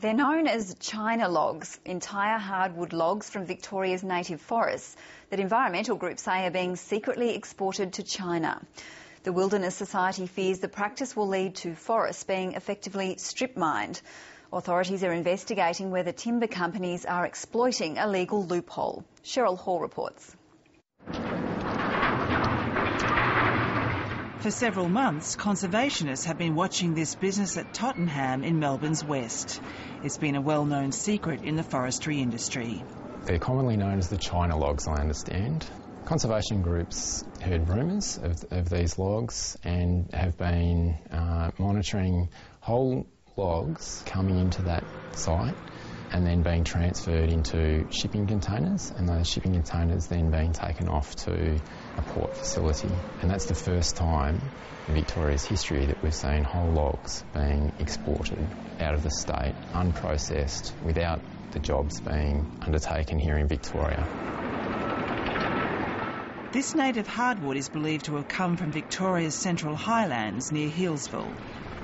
They're known as China logs, entire hardwood logs from Victoria's native forests that environmental groups say are being secretly exported to China. The Wilderness Society fears the practice will lead to forests being effectively strip-mined. Authorities are investigating whether timber companies are exploiting a legal loophole. Cheryl Hall reports. For several months, conservationists have been watching this business at Tottenham in Melbourne's west. It's been a well-known secret in the forestry industry. They're commonly known as the China logs, I understand. Conservation groups heard rumours of these logs and have been monitoring whole logs coming into that site and then being transferred into shipping containers, and those shipping containers then being taken off to a port facility. And that's the first time in Victoria's history that we've seen whole logs being exported out of the state, unprocessed, without the jobs being undertaken here in Victoria. This native hardwood is believed to have come from Victoria's Central Highlands near Healesville.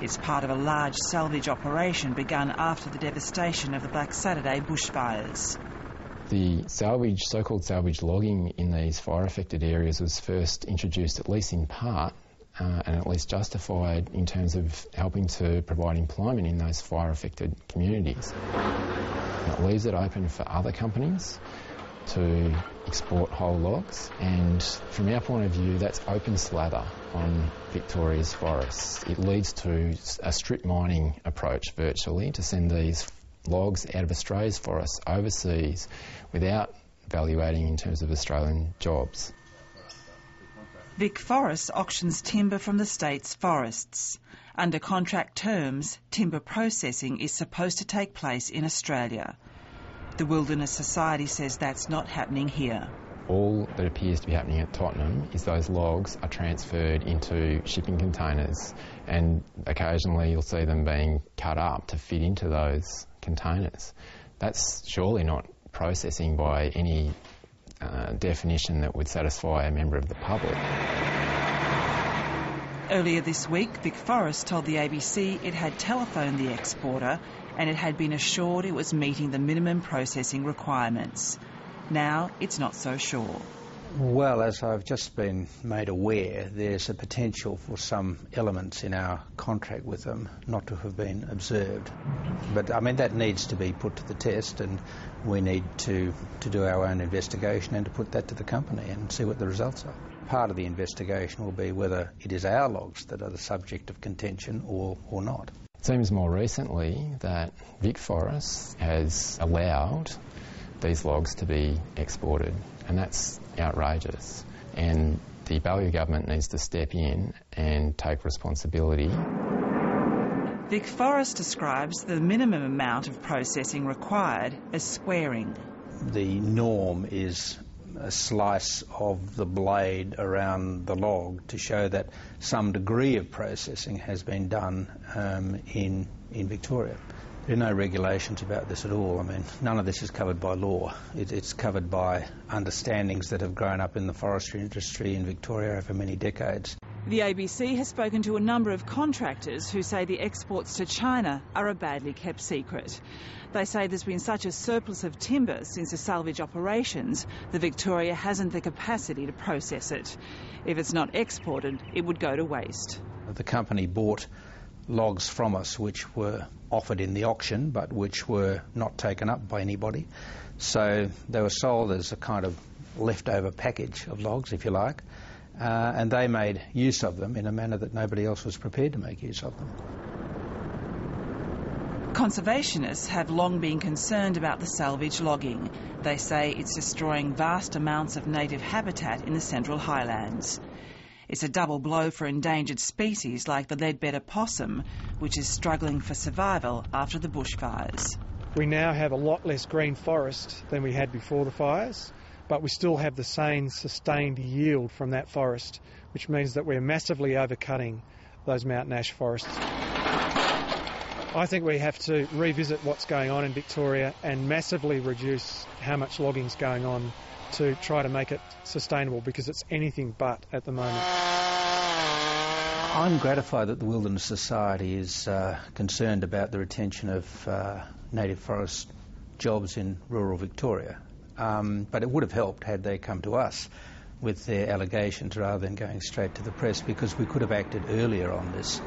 It's part of a large salvage operation begun after the devastation of the Black Saturday bushfires. The so-called salvage logging in these fire-affected areas was first introduced, at least in part, and at least justified in terms of helping to provide employment in those fire-affected communities. And it leaves it open for other companies to export whole logs, and from our point of view, that's open slather on Victoria's forests. It leads to a strip mining approach virtually to send these logs out of Australia's forests overseas without valuating in terms of Australian jobs. VicForests auctions timber from the state's forests. Under contract terms, timber processing is supposed to take place in Australia. The Wilderness Society says that's not happening here. All that appears to be happening at Tottenham is those logs are transferred into shipping containers, and occasionally you'll see them being cut up to fit into those containers. That's surely not processing by any definition that would satisfy a member of the public. Earlier this week, VicForests told the ABC it had telephoned the exporter and it had been assured it was meeting the minimum processing requirements. Now it's not so sure. Well, as I've just been made aware, there's a potential for some elements in our contract with them not to have been observed. But, I mean, that needs to be put to the test, and we need to do our own investigation and to put that to the company and see what the results are. Part of the investigation will be whether it is our logs that are the subject of contention or not. It seems more recently that VicForests has allowed these logs to be exported, and that's outrageous. And the Baillieu government needs to step in and take responsibility. VicForests describes the minimum amount of processing required as squaring. The norm is a slice of the blade around the log to show that some degree of processing has been done in Victoria. There are no regulations about this at all. I mean, none of this is covered by law. It's covered by understandings that have grown up in the forestry industry in Victoria over many decades. The ABC has spoken to a number of contractors who say the exports to China are a badly kept secret. They say there's been such a surplus of timber since the salvage operations that Victoria hasn't the capacity to process it. If it's not exported, it would go to waste. The company bought logs from us which were offered in the auction but which were not taken up by anybody. So they were sold as a kind of leftover package of logs, if you like, and they made use of them in a manner that nobody else was prepared to make use of them. Conservationists have long been concerned about the salvage logging. They say it's destroying vast amounts of native habitat in the Central Highlands. It's a double blow for endangered species like the leadbeater possum, which is struggling for survival after the bushfires. We now have a lot less green forest than we had before the fires, but we still have the same sustained yield from that forest, which means that we're massively overcutting those mountain ash forests. I think we have to revisit what's going on in Victoria and massively reduce how much logging's going on to try to make it sustainable, because it's anything but at the moment. I'm gratified that the Wilderness Society is concerned about the retention of native forest jobs in rural Victoria. But it would have helped had they come to us with their allegations rather than going straight to the press, because we could have acted earlier on this